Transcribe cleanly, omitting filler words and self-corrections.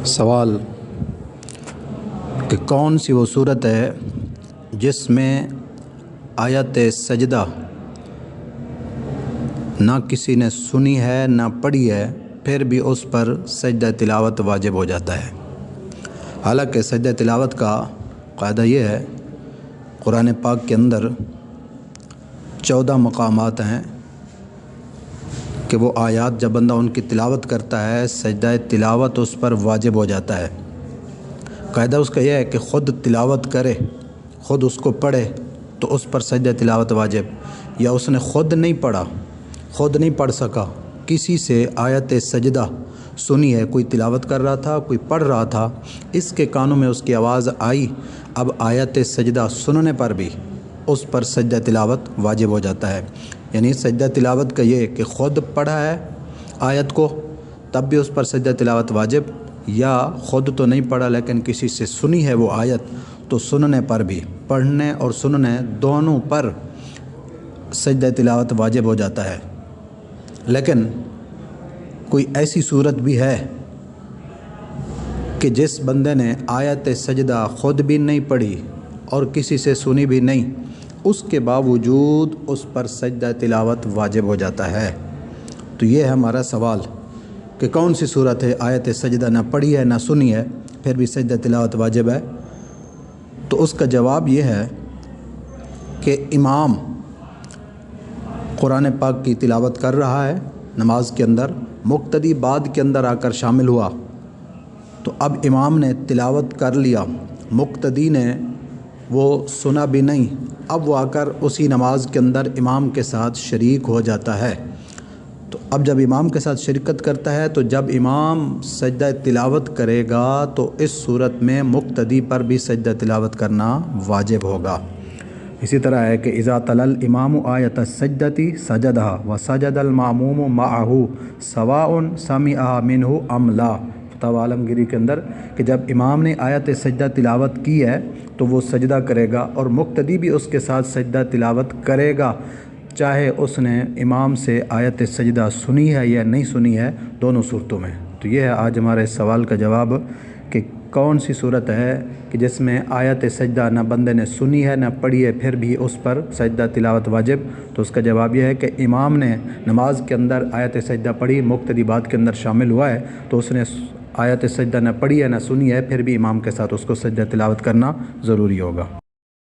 سوال کہ کون سی وہ صورت ہے جس میں آیت سجدہ نہ کسی نے سنی ہے نہ پڑھی ہے پھر بھی اس پر سجدہ تلاوت واجب ہو جاتا ہے۔ حالانکہ سجدہ تلاوت کا قاعدہ یہ ہے، قرآن پاک کے اندر 14 مقامات ہیں کہ وہ آیات جب بندہ ان کی تلاوت کرتا ہے سجدہ تلاوت اس پر واجب ہو جاتا ہے۔ قاعدہ اس کا یہ ہے کہ خود تلاوت کرے، خود اس کو پڑھے تو اس پر سجدہ تلاوت واجب، یا اس نے خود نہیں پڑھا، خود نہیں پڑھ سکا، کسی سے آیت سجدہ سنی ہے، کوئی تلاوت کر رہا تھا، کوئی پڑھ رہا تھا، اس کے کانوں میں اس کی آواز آئی، اب آیت سجدہ سننے پر بھی اس پر سجدہ تلاوت واجب ہو جاتا ہے۔ یعنی سجدہ تلاوت کا یہ کہ خود پڑھا ہے آیت کو تب بھی اس پر سجدہ تلاوت واجب، یا خود تو نہیں پڑھا لیکن کسی سے سنی ہے وہ آیت تو سننے پر بھی، پڑھنے اور سننے دونوں پر سجدہ تلاوت واجب ہو جاتا ہے۔ لیکن کوئی ایسی صورت بھی ہے کہ جس بندے نے آیت سجدہ خود بھی نہیں پڑھی اور کسی سے سنی بھی نہیں، اس کے باوجود اس پر سجدہ تلاوت واجب ہو جاتا ہے۔ تو یہ ہے ہمارا سوال کہ کون سی صورت ہے آیت سجدہ نہ پڑھی ہے نہ سنی ہے پھر بھی سجدہ تلاوت واجب ہے؟ تو اس کا جواب یہ ہے کہ امام قرآن پاک کی تلاوت کر رہا ہے نماز کے اندر، مقتدی بعد کے اندر آ کر شامل ہوا، تو اب امام نے تلاوت کر لیا، مقتدی نے وہ سنا بھی نہیں، اب وہ آ کر اسی نماز کے اندر امام کے ساتھ شریک ہو جاتا ہے۔ تو اب جب امام کے ساتھ شرکت کرتا ہے تو جب امام سجدہ تلاوت کرے گا تو اس صورت میں مقتدی پر بھی سجدہ تلاوت کرنا واجب ہوگا۔ اسی طرح ہے کہ اذا تلا الامام آیت السجدۃ سجدھا وسجد الماموم معہ سواء سمعها منہ ام لا، فتاوی عالمگیری کے اندر کہ جب امام نے آیت سجدہ تلاوت کی ہے تو وہ سجدہ کرے گا اور مقتدی بھی اس کے ساتھ سجدہ تلاوت کرے گا، چاہے اس نے امام سے آیت سجدہ سنی ہے یا نہیں سنی ہے، دونوں صورتوں میں۔ تو یہ ہے آج ہمارے اس سوال کا جواب کہ کون سی صورت ہے کہ جس میں آیت سجدہ نہ بندے نے سنی ہے نہ پڑھی ہے پھر بھی اس پر سجدہ تلاوت واجب۔ تو اس کا جواب یہ ہے کہ امام نے نماز کے اندر آیت سجدہ پڑھی، مقتدی بعد کے اندر شامل ہوا ہے تو اس نے آیت سجدہ نہ پڑھی ہے نہ سنی ہے پھر بھی امام کے ساتھ اس کو سجدہ تلاوت کرنا ضروری ہوگا۔